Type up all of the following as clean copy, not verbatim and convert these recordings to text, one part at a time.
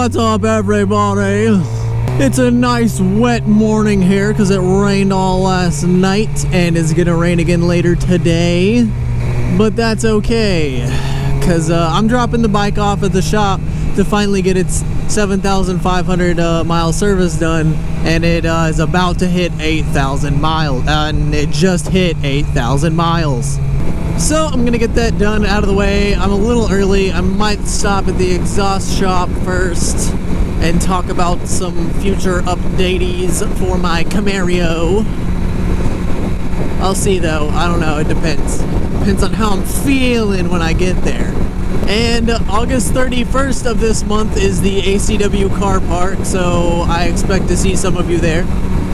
What's up, everybody? It's a nice wet morning here because it rained all last night and it's gonna rain again later today, but that's okay because I'm dropping the bike off at the shop to finally get its 7,500 mile service done, and it is about to hit 8,000 miles, and it just hit 8,000 miles. So I'm gonna get that done out of the way. I'm a little early. I might stop at the exhaust shop first and talk about some future updates for my Camaro. I'll see though. I don't know. It depends. Depends on how I'm feeling when I get there. And August 31st of this month is the ACW car park, so I expect to see some of you there.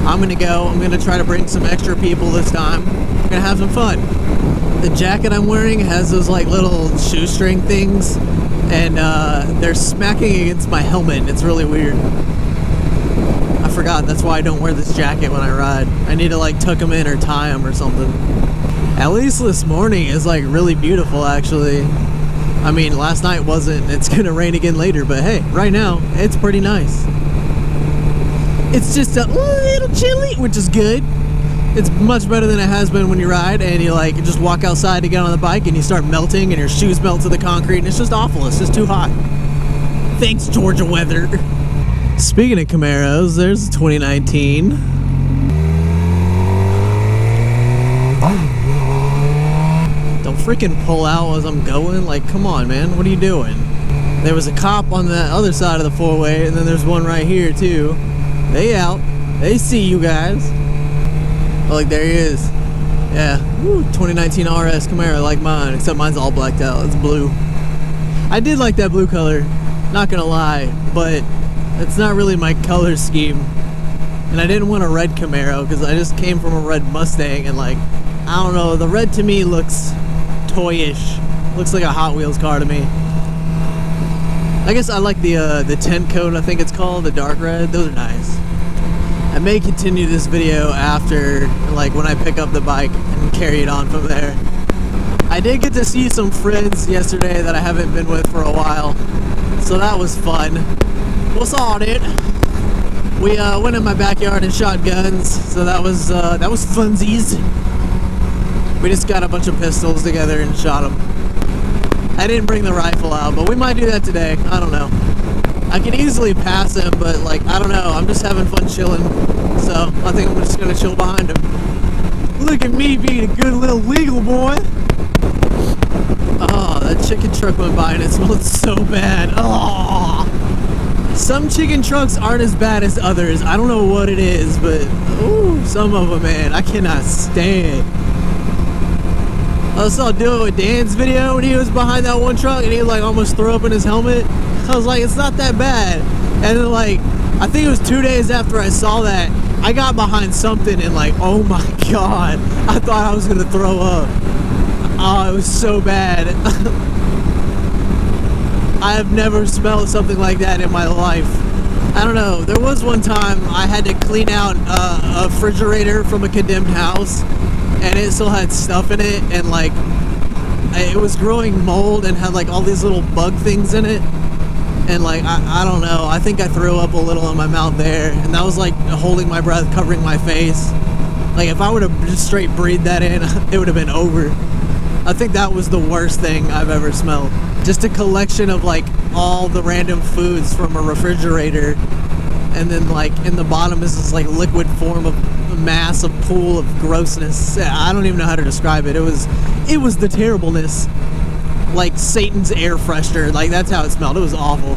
I'm gonna go. I'm gonna try to bring some extra people this time. We're gonna have some fun. The jacket I'm wearing has those like little shoestring things, and they're smacking against my helmet. It's really weird. I forgot. That's why I don't wear this jacket when I ride. I need to like tuck them in or tie them or something. At least this morning is like really beautiful, actually. I mean, last night wasn't. It's gonna rain again later, but hey, right now it's pretty nice. It's just a little chilly, which is good. It's much better than it has been when you ride and you like just walk outside to get on the bike and you start melting and your shoes melt to the concrete and it's just awful. It's just too hot. Thanks, Georgia weather. Speaking of Camaros, there's 2019. Don't freaking pull out as I'm going. Like, come on, man. What are you doing? There was a cop on the other side of the four-way, and then there's one right here, too. They out. They see you guys. Oh, like, there he is. Yeah. Woo, 2019 RS Camaro like mine, except mine's all blacked out. It's blue. I did like that blue color. Not gonna lie, but it's not really my color scheme. And I didn't want a red Camaro, because I just came from a red Mustang, and, like, I don't know. The red to me looks toyish. Looks like a Hot Wheels car to me. I guess I like the tent coat, I think it's called, the dark red. Those are nice. I may continue this video after, like, when I pick up the bike and carry it on from there. I did get to see some friends yesterday that I haven't been with for a while, so that was fun. What's all, dude? We went in my backyard and shot guns, so that was funsies. We just got a bunch of pistols together and shot them. I didn't bring the rifle out, but we might do that today. I don't know. I can easily pass him, but like, I don't know. I'm just having fun chilling. So I think I'm just gonna chill behind him. Look at me being a good little legal boy. Oh, that chicken truck went by and it smelled so bad. Oh. Some chicken trucks aren't as bad as others. I don't know what it is, but ooh, some of them, man, I cannot stand. I saw doing with Dan's video when he was behind that one truck and he like almost threw up in his helmet. I was like, it's not that bad. And then like, I think it was 2 days after I saw that, I got behind something and like, oh my God, I thought I was gonna throw up. Oh, it was so bad. I have never smelled something like that in my life. I don't know, there was one time I had to clean out a refrigerator from a condemned house, and it still had stuff in it, and like it was growing mold and had like all these little bug things in it, and like I don't know, I think I threw up a little in my mouth there, and that was like holding my breath, covering my face. Like if I would have just straight breathed that in, it would have been over. I think that was the worst thing I've ever smelled. Just a collection of like all the random foods from a refrigerator, and then like in the bottom is this like liquid form of mass, a pool of grossness. I don't even know how to describe it. It was the terribleness, like Satan's air freshener. Like that's how it smelled. It was awful.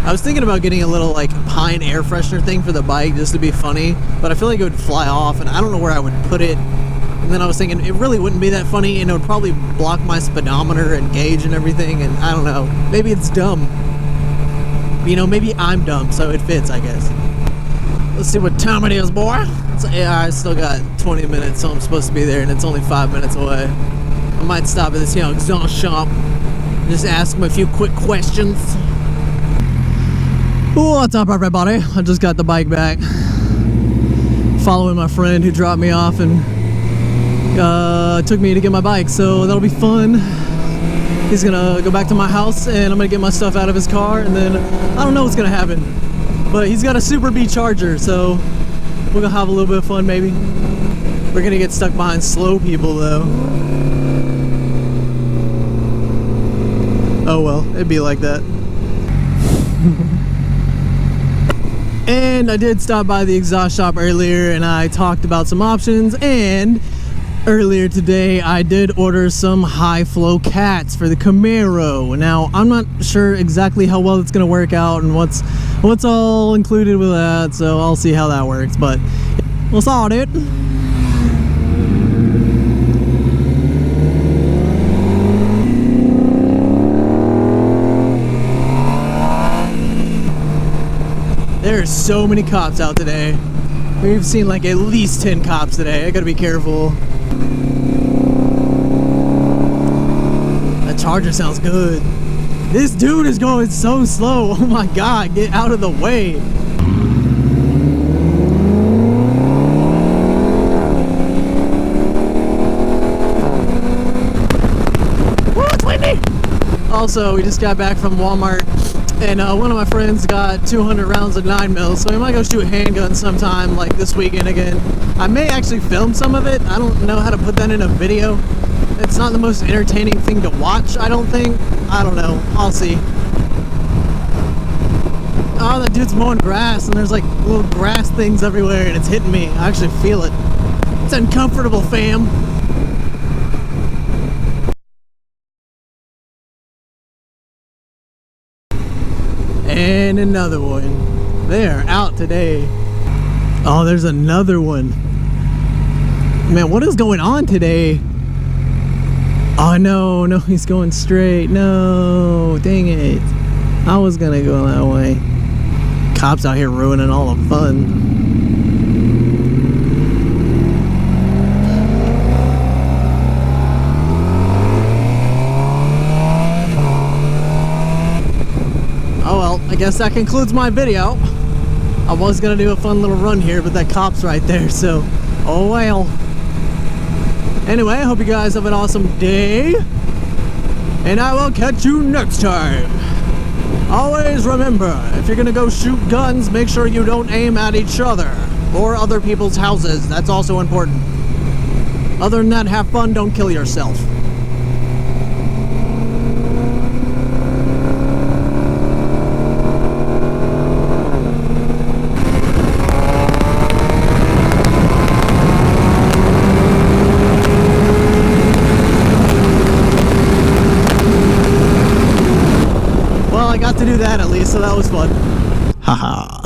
I was thinking about getting a little like pine air freshener thing for the bike just to be funny, but I feel like it would fly off and I don't know where I would put it. And then I was thinking it really wouldn't be that funny and it would probably block my speedometer and gauge and everything, and I don't know, maybe it's dumb. You know, maybe I'm dumb, so it fits, I guess. Let's see what time it is, boy. Yeah, I still got 20 minutes, so I'm supposed to be there, and it's only 5 minutes away. I might stop at this, exhaust shop and just ask them a few quick questions. What's up, everybody? I just got the bike back. Following my friend who dropped me off and took me to get my bike, so that'll be fun. He's gonna go back to my house and I'm gonna get my stuff out of his car, and then I don't know what's gonna happen. But he's got a Super B charger, so we're gonna have a little bit of fun maybe. We're gonna get stuck behind slow people though. Oh well, it'd be like that. And I did stop by the exhaust shop earlier and I talked about some options, and earlier today I did order some high flow cats for the Camaro. Now I'm not sure exactly how well it's gonna work out and what's all included with that, so I'll see how that works, but we'll start it. There's so many cops out today. We've seen like at least 10 cops today. I gotta be careful. That charger sounds good. This dude is going so slow. Oh my god, get out of the way. Woo, it's windy! Also, we just got back from Walmart, and one of my friends got 200 rounds of 9mm, so we might go shoot handguns sometime, like this weekend again. I may actually film some of it. I don't know how to put that in a video. It's not the most entertaining thing to watch, I don't think. I don't know. I'll see. Oh, that dude's mowing grass, and there's like little grass things everywhere, and it's hitting me. I actually feel it. It's uncomfortable, fam. And another one. They are out today. Oh, there's another one. Man, what is going on today? Oh no, he's going straight. No, dang it. I was gonna go that way. Cops out here ruining all the fun. I guess that concludes my video. I was gonna do a fun little run here, but that cop's right there, so oh well. Anyway, I hope you guys have an awesome day, and I will catch you next time. Always remember, if you're gonna go shoot guns, make sure you don't aim at each other or other people's houses. That's also important. Other than that, have fun, don't kill yourself. I got to do that at least, so that was fun. Haha.